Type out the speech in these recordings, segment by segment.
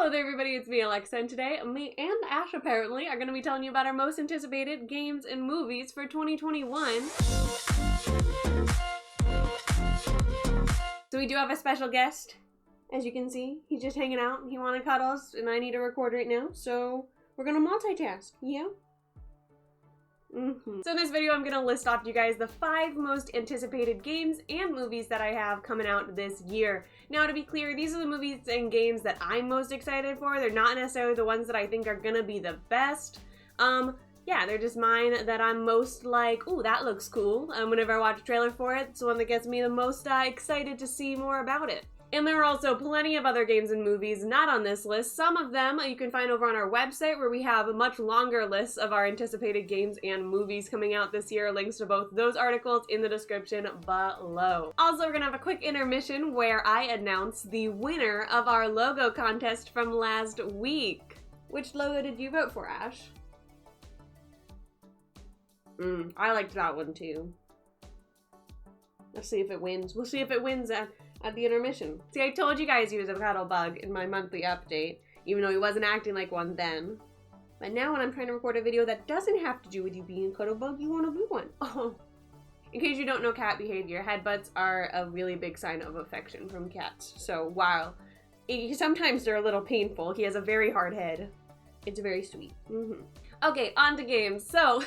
Hello there everybody, it's me Alexa, and today me and Ash apparently are going to be telling you about our most anticipated games and movies for 2021. So we do have a special guest, as you can see. He's just hanging out, he wanted cuddles, and I need to record right now, so we're going to multitask, yeah? So in this video, I'm going to list off to you guys the 5 most anticipated games and movies that I have coming out this year. Now, to be clear, these are the movies and games that I'm most excited for. They're not necessarily the ones that I think are going to be the best. Yeah, they're just mine that I'm most like, ooh, that looks cool. Whenever I watch a trailer for it, it's the one that gets me the most excited to see more about it. And there are also plenty of other games and movies not on this list. Some of them you can find over on our website, where we have a much longer list of our anticipated games and movies coming out this year. Links to both those articles in the description below. Also, we're gonna have a quick intermission where I announce the winner of our logo contest from last week. Which logo did you vote for, Ash? I liked that one too. Let's see if it wins. We'll see if it wins at the intermission. See, I told you guys he was a cuddle bug in my monthly update, even though he wasn't acting like one then. But now when I'm trying to record a video that doesn't have to do with you being a cuddle bug, you want to be one. Oh. In case you don't know cat behavior, headbutts are a really big sign of affection from cats. So while sometimes they're a little painful, he has a very hard head. It's very sweet. Okay, on to games. So,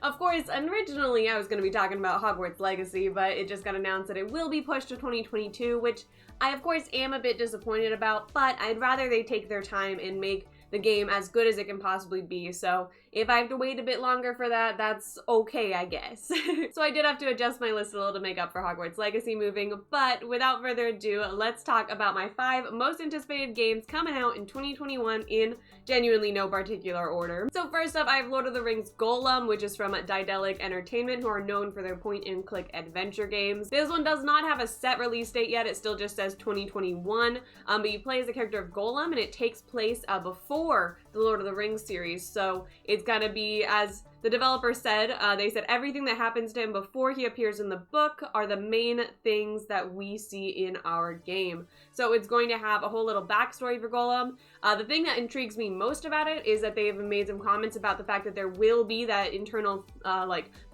of course, originally I was going to be talking about Hogwarts Legacy, but it just got announced that it will be pushed to 2022, which I, of course, am a bit disappointed about, but I'd rather they take their time and make the game as good as it can possibly be. So if I have to wait a bit longer for that, that's okay, I guess. So I did have to adjust my list a little to make up for Hogwarts Legacy moving, but without further ado, let's talk about my 5 most anticipated games coming out in 2021 in genuinely no particular order. So first up, I have Lord of the Rings Gollum, which is from Daedalic Entertainment, who are known for their point-and-click adventure games. This one does not have a set release date yet, it still just says 2021, but you play as the character of Gollum, and it takes place before the Lord of the Rings series, so it's gonna be, as the developer said, they said everything that happens to him before he appears in the book are the main things that we see in our game. So it's going to have a whole little backstory for Gollum. The thing that intrigues me most about it is that they've made some comments about the fact that there will be that internal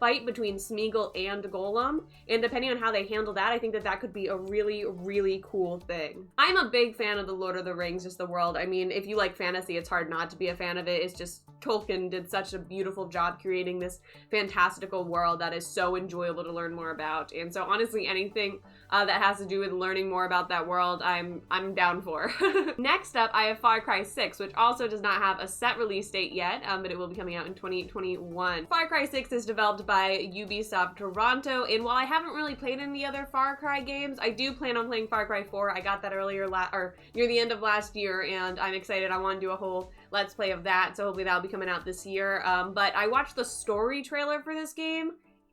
fight between Smeagol and Gollum, and depending on how they handle that, I think that that could be a really, really cool thing. I'm a big fan of the Lord of the Rings, just the world. I mean, if you like fantasy, it's hard not to be a fan of it. It's just Tolkien did such a beautiful job creating this fantastical world that is so enjoyable to learn more about. And so honestly, anything that has to do with learning more about that world, I'm down for. Next up, I have Far Cry 6, which also does not have a set release date yet, but it will be coming out in 2021. Far Cry 6 is developed by Ubisoft Toronto, and while I haven't really played any of the other Far Cry games, I do plan on playing Far Cry 4. I got that earlier, or near the end of last year, and I'm excited. I want to do a whole Let's Play of that, so hopefully that'll be coming out this year. But I watched the story trailer for this game,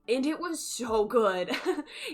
and it was so good.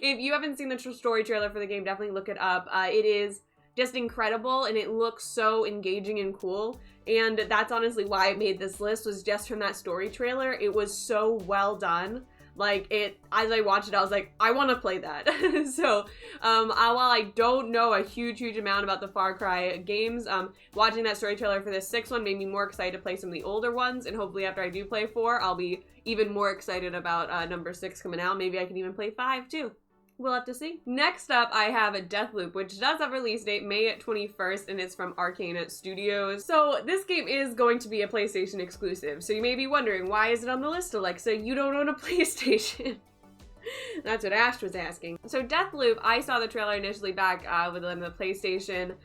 If you haven't seen the story trailer for the game, definitely look it up. It is just incredible, and it looks so engaging and cool. And that's honestly why I made this list, was just from that story trailer. It was so well done. Like, as I watched it, I was like, I want to play that. So, while I don't know a huge amount about the Far Cry games, watching that story trailer for this 6th one made me more excited to play some of the older ones, and hopefully after I do play 4, I'll be even more excited about number 6 coming out. Maybe I can even play 5 too. We'll have to see. Next up, I have Deathloop, which does have a release date, May 21st, and it's from Arcane Studios. So this game is going to be a PlayStation exclusive. So you may be wondering, why is it on the list, Alexa? You don't own a PlayStation. That's what Ash was asking. So Deathloop, I saw the trailer initially back with the PlayStation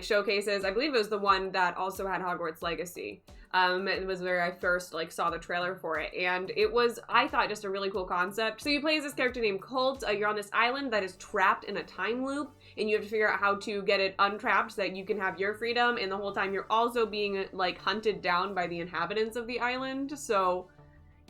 showcases. I believe it was the one that also had Hogwarts Legacy. It was where I first saw the trailer for it, and it was, I thought, just a really cool concept. So you play as this character named Colt. You're on this island that is trapped in a time loop, and you have to figure out how to get it untrapped so that you can have your freedom, and the whole time you're also being hunted down by the inhabitants of the island. So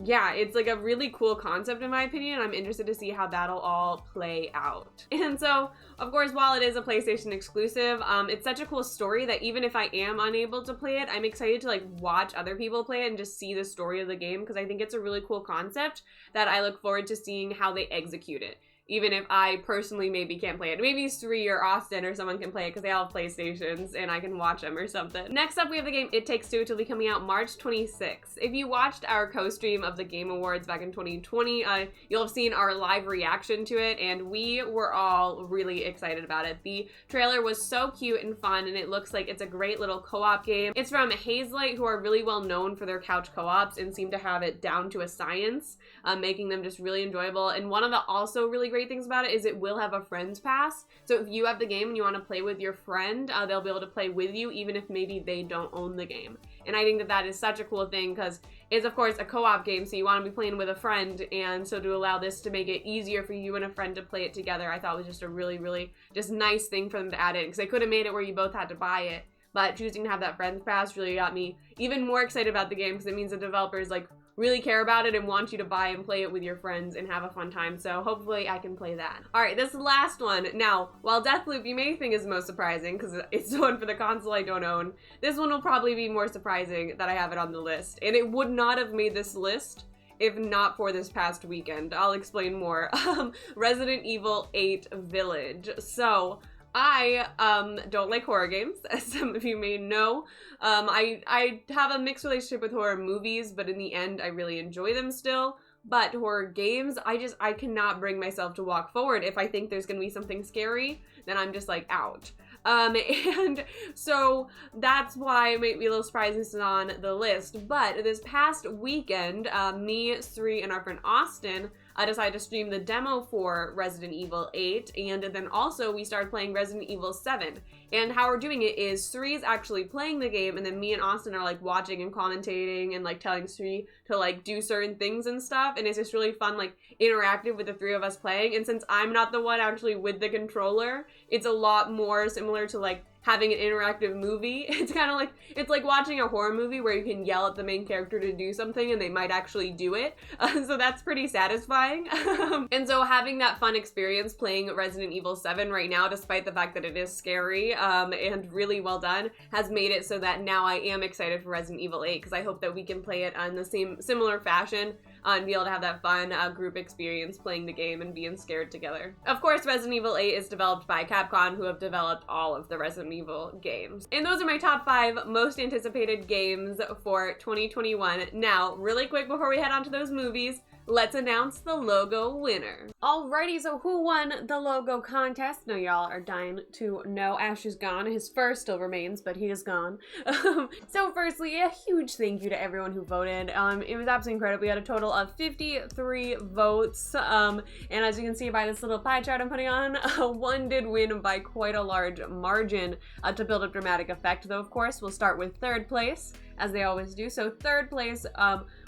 yeah, it's a really cool concept in my opinion. I'm interested to see how that'll all play out. And so, of course, while it is a PlayStation exclusive, it's such a cool story that even if I am unable to play it, I'm excited to watch other people play it and just see the story of the game, because I think it's a really cool concept that I look forward to seeing how they execute it. even if I personally maybe can't play it. Maybe Sri or Austin or someone can play it because they all have PlayStations and I can watch them or something. Next up, we have the game It Takes Two, which will be coming out March 26th. If you watched our co-stream of the Game Awards back in 2020, you'll have seen our live reaction to it, and we were all really excited about it. The trailer was so cute and fun, and it looks like it's a great little co-op game. It's from Hazelight, who are really well known for their couch co-ops and seem to have it down to a science, making them just really enjoyable. And one of the also really great things about it is it will have a friends pass. So if you have the game and you want to play with your friend, they'll be able to play with you even if maybe they don't own the game. And I think that that is such a cool thing because it's of course a co-op game, so you want to be playing with a friend, and so to allow this to make it easier for you and a friend to play it together, I thought was just a really, really just nice thing for them to add in, because they could have made it where you both had to buy it, but choosing to have that friends pass really got me even more excited about the game because it means the developers like really care about it and want you to buy and play it with your friends and have a fun time. So hopefully I can play that. All right, this last one. Now, while Deathloop you may think is most surprising because it's the one for the console I don't own, this one will probably be more surprising that I have it on the list. And it would not have made this list if not for this past weekend. I'll explain more. Resident Evil 8 Village. So I don't like horror games, as some of you may know. I have a mixed relationship with horror movies, but in the end, I really enjoy them still. But horror games, I cannot bring myself to walk forward. If I think there's gonna be something scary, then I'm just like out. And so that's why it might be a little surprising this is on the list. But this past weekend, me, Sri, and our friend Austin decided to stream the demo for Resident Evil 8, and then also we started playing Resident Evil 7. And how we're doing it is Sri's actually playing the game, and then me and Austin are like watching and commentating and like telling Sri to like do certain things and stuff, and it's just really fun, like interactive with the three of us playing. And since I'm not the one actually with the controller, it's a lot more similar to like having an interactive movie. It's kind of like, it's like watching a horror movie where you can yell at the main character to do something and they might actually do it. So that's pretty satisfying. And so having that fun experience playing Resident Evil 7 right now, despite the fact that it is scary and really well done, has made it so that now I am excited for Resident Evil 8 because I hope that we can play it on the similar fashion and be able to have that fun group experience playing the game and being scared together. Of course, Resident Evil 8 is developed by Capcom, who have developed all of the Resident Evil games. And those are my top 5 most anticipated games for 2021. Now, really quick before we head on to those movies, let's announce the logo winner. Alrighty, so who won the logo contest? No, y'all are dying to know. Ash is gone. His fur still remains, but he is gone. So firstly, a huge thank you to everyone who voted. It was absolutely incredible. We had a total of 53 votes. And as you can see by this little pie chart I'm putting on, one did win by quite a large margin to build up dramatic effect. Though, of course, we'll start with third place, as they always do. So third place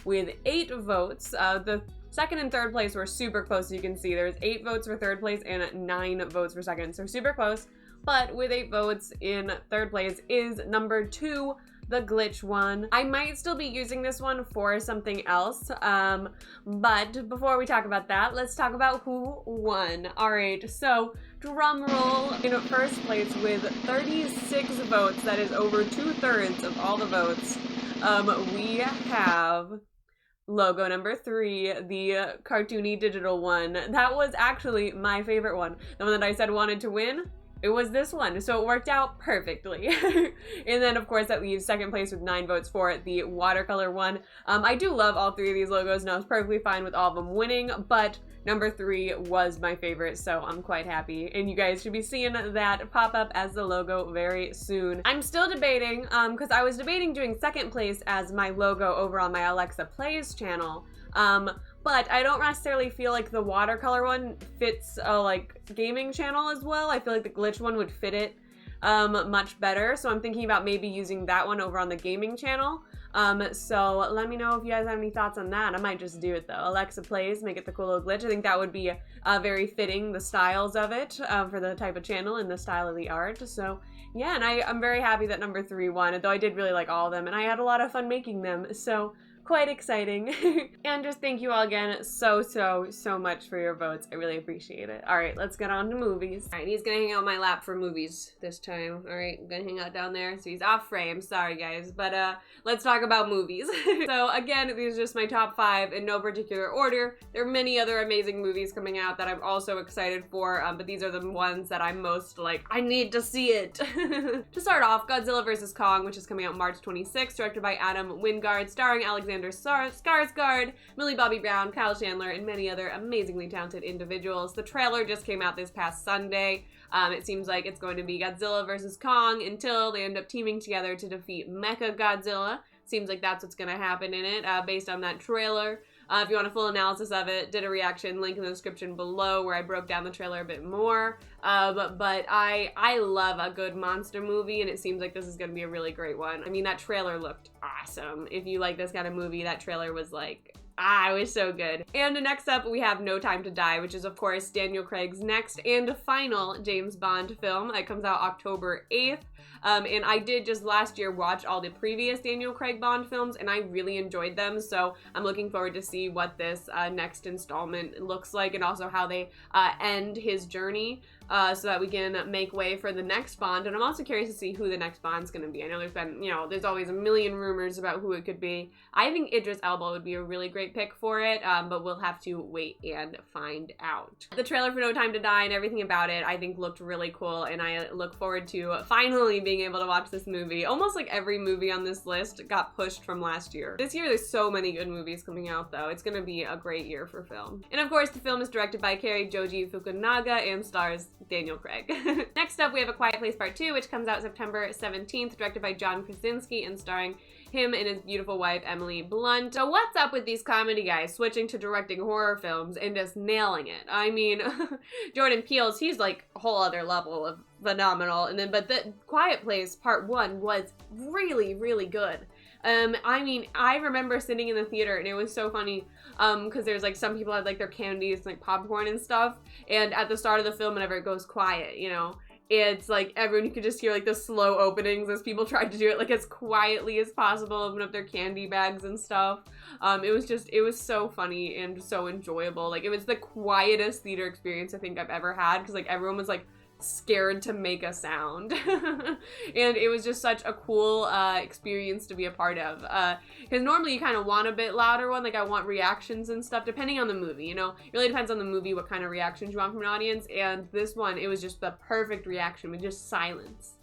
with 8 votes. The second and third place were super close, you can see. There's 8 votes for third place and 9 votes for second. So super close. But with 8 votes in third place is number 2, the glitch one. I might still be using this one for something else, but before we talk about that, let's talk about who won. All right, so drum roll. In first place with 36 votes, that is over 2/3 of all the votes, we have logo number 3, the cartoony digital one. That was actually my favorite one. The one that I said wanted to win. It was this one, so it worked out perfectly. And then, of course, that leaves second place with 9 votes for the watercolor one. I do love all 3 of these logos, and I was perfectly fine with all of them winning, but number 3 was my favorite, so I'm quite happy. And you guys should be seeing that pop up as the logo very soon. I'm still debating, because I was debating doing second place as my logo over on my Alexa Plays channel. But I don't necessarily feel like the watercolor one fits a like gaming channel as well. I feel like the glitch one would fit it much better. So I'm thinking about maybe using that one over on the gaming channel. So let me know if you guys have any thoughts on that. I might just do it though. Alexa Plays, make it the cool little glitch. I think that would be very fitting, the styles of it for the type of channel and the style of the art. So yeah, and I'm very happy that number 3 won, though I did really like all of them and I had a lot of fun making them. So quite exciting. And just thank you all again so much for your votes. I really appreciate it. All right, let's get on to movies. All right, he's gonna hang out on my lap for movies this time. All right, I'm gonna hang out down there, so he's off frame. Sorry, guys, but let's talk about movies. So again, these are just my top 5 in no particular order. There are many other amazing movies coming out that I'm also excited for, but these are the ones that I'm most like, I need to see it. To start off, Godzilla vs. Kong, which is coming out March 26th, directed by Adam Wingard, starring Alexander Skarsgård, Millie Bobby Brown, Kyle Chandler, and many other amazingly talented individuals. The trailer just came out this past Sunday. It seems like it's going to be Godzilla vs. Kong until they end up teaming together to defeat Mecha Godzilla. Seems like that's what's going to happen in it, based on that trailer. If you want a full analysis of it, did a reaction, link in the description below where I broke down the trailer a bit more. But I love a good monster movie, and it seems like this is going to be a really great one. I mean, that trailer looked awesome. If you like this kind of movie, that trailer was like, it was so good. And next up, we have No Time to Die, which is, of course, Daniel Craig's next and final James Bond film. It comes out October 8th. And I did just last year watch all the previous Daniel Craig Bond films, and I really enjoyed them. So I'm looking forward to see what this next installment looks like, and also how they end his journey. So that we can make way for the next Bond. And I'm also curious to see who the next Bond's gonna be. I know there's been, there's always a million rumors about who it could be. I think Idris Elba would be a really great pick for it, but we'll have to wait and find out. The trailer for No Time to Die and everything about it, I think looked really cool, and I look forward to finally being able to watch this movie. Almost like every movie on this list got pushed from last year. This year there's so many good movies coming out though. It's gonna be a great year for film. And of course, the film is directed by Cary Joji Fukunaga and stars Daniel Craig. Next up, we have A Quiet Place Part 2, which comes out September 17th, directed by John Krasinski and starring him and his beautiful wife, Emily Blunt. So what's up with these comedy guys switching to directing horror films and just nailing it? I mean, Jordan Peele's, he's like a whole other level of phenomenal. And then, but The Quiet Place Part 1 was really, really good. I mean, I remember sitting in the theater and it was so funny because there's like some people had like their candies, like popcorn and stuff. And at the start of the film, whenever it goes quiet, it's like everyone, you could just hear like the slow openings as people tried to do it like as quietly as possible, open up their candy bags and stuff. It was so funny and so enjoyable. Like, it was the quietest theater experience I think I've ever had, because like everyone was like scared to make a sound. And it was just such a cool experience to be a part of, because normally you kind of want a bit louder one, like I want reactions and stuff depending on the movie, it really depends on the movie what kind of reactions you want from an audience. And this one, it was just the perfect reaction with just silence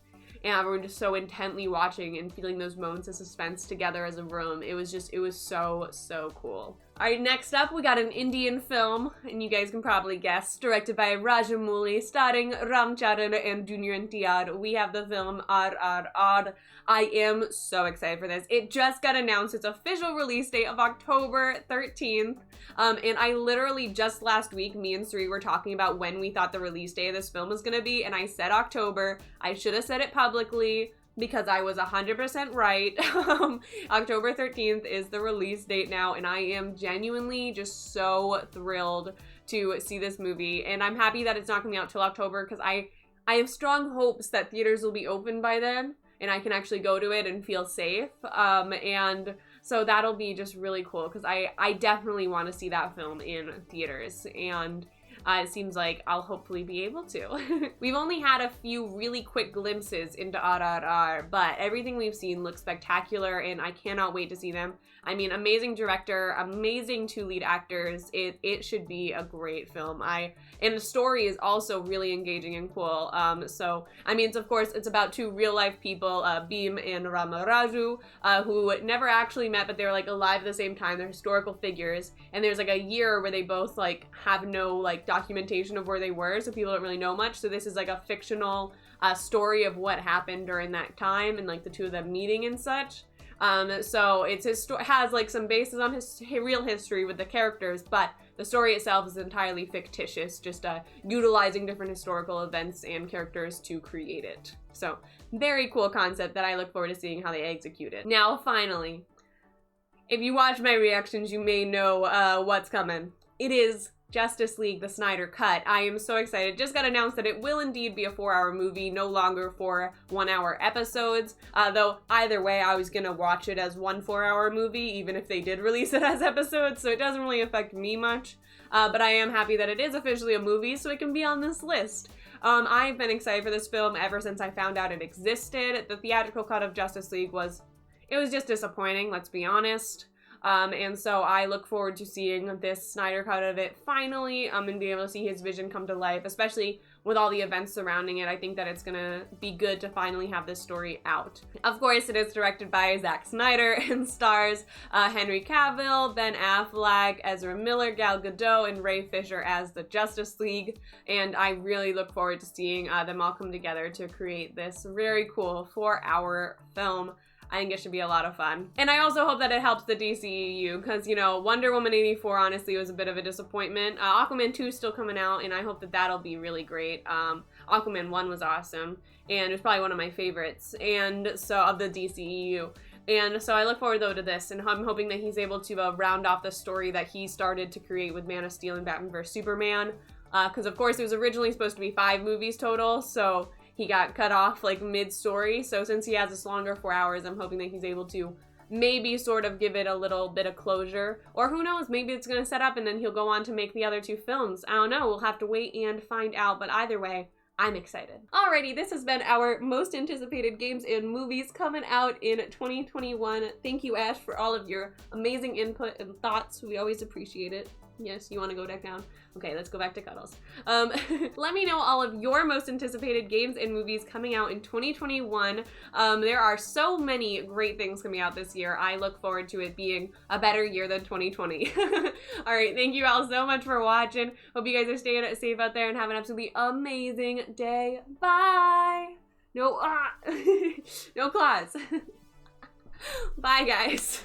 and everyone just so intently watching and feeling those moments of suspense together as a room. It was so cool. Alright, next up, we got an Indian film, and you guys can probably guess, directed by Rajamouli, starring Ram Charan and Junior NTR. We have the film RRR. I am so excited for this. It just got announced its official release date of October 13th. And I literally just last week, me and Sri were talking about when we thought the release date of this film was gonna be, and I said October. I should have said it publicly, because I was 100% right. October 13th is the release date now, and I am genuinely just so thrilled to see this movie. And I'm happy that it's not coming out till October, because I have strong hopes that theaters will be open by then, and I can actually go to it and feel safe. And so that'll be just really cool, because I definitely want to see that film in theaters, and it seems like I'll hopefully be able to. We've only had a few really quick glimpses into RRR, but everything we've seen looks spectacular, and I cannot wait to see them. I mean, amazing director, amazing 2 lead actors. It should be a great film. And the story is also really engaging and cool. So, I mean, it's about 2 real life people, Bhim and Ramaraju, who never actually met, but they're like alive at the same time. They're historical figures, and there's like a year where they both like have no like documentation of where they were, so people don't really know much. So this is like a fictional story of what happened during that time, and like the 2 of them meeting and such. So it has like some basis on his real history with the characters, but the story itself is entirely fictitious, just utilizing different historical events and characters to create it. So very cool concept that I look forward to seeing how they execute it. Now, finally, if you watch my reactions, you may know what's coming. It is Justice League, the Snyder Cut. I am so excited. Just got announced that it will indeed be a 4-hour movie, no longer 4 1-hour episodes. Though either way, I was gonna watch it as 1 4-hour movie, even if they did release it as episodes, so it doesn't really affect me much. But I am happy that it is officially a movie, so it can be on this list. I've been excited for this film ever since I found out it existed. The theatrical cut of Justice League was just disappointing, let's be honest. And so I look forward to seeing this Snyder cut of it finally, and being able to see his vision come to life, especially with all the events surrounding it. I think that it's gonna be good to finally have this story out. Of course, it is directed by Zack Snyder and stars Henry Cavill, Ben Affleck, Ezra Miller, Gal Gadot, and Ray Fisher as the Justice League. And I really look forward to seeing them all come together to create this very cool 4-hour film. I think it should be a lot of fun. And I also hope that it helps the DCEU, because, you know, Wonder Woman 84 honestly was a bit of a disappointment. Aquaman 2 is still coming out, and I hope that that'll be really great. Aquaman 1 was awesome, and it's probably one of my favorites, and so, of the DCEU. And so I look forward, though, to this, and I'm hoping that he's able to round off the story that he started to create with Man of Steel and Batman vs. Superman, because, of course, it was originally supposed to be 5 movies total, so he got cut off like mid-story. So since he has this longer 4 hours, I'm hoping that he's able to maybe sort of give it a little bit of closure. Or who knows, maybe it's gonna set up and then he'll go on to make the other 2 films. I don't know, we'll have to wait and find out, but either way, I'm excited. Alrighty, this has been our most anticipated games and movies coming out in 2021. Thank you, Ash, for all of your amazing input and thoughts. We always appreciate it. Yes, you want to go back down? Okay, let's go back to cuddles. Let me know all of your most anticipated games and movies coming out in 2021. There are so many great things coming out this year. I look forward to it being a better year than 2020. All right, thank you all so much for watching. Hope you guys are staying safe out there and have an absolutely amazing day. Bye. No, no claws. Bye, guys.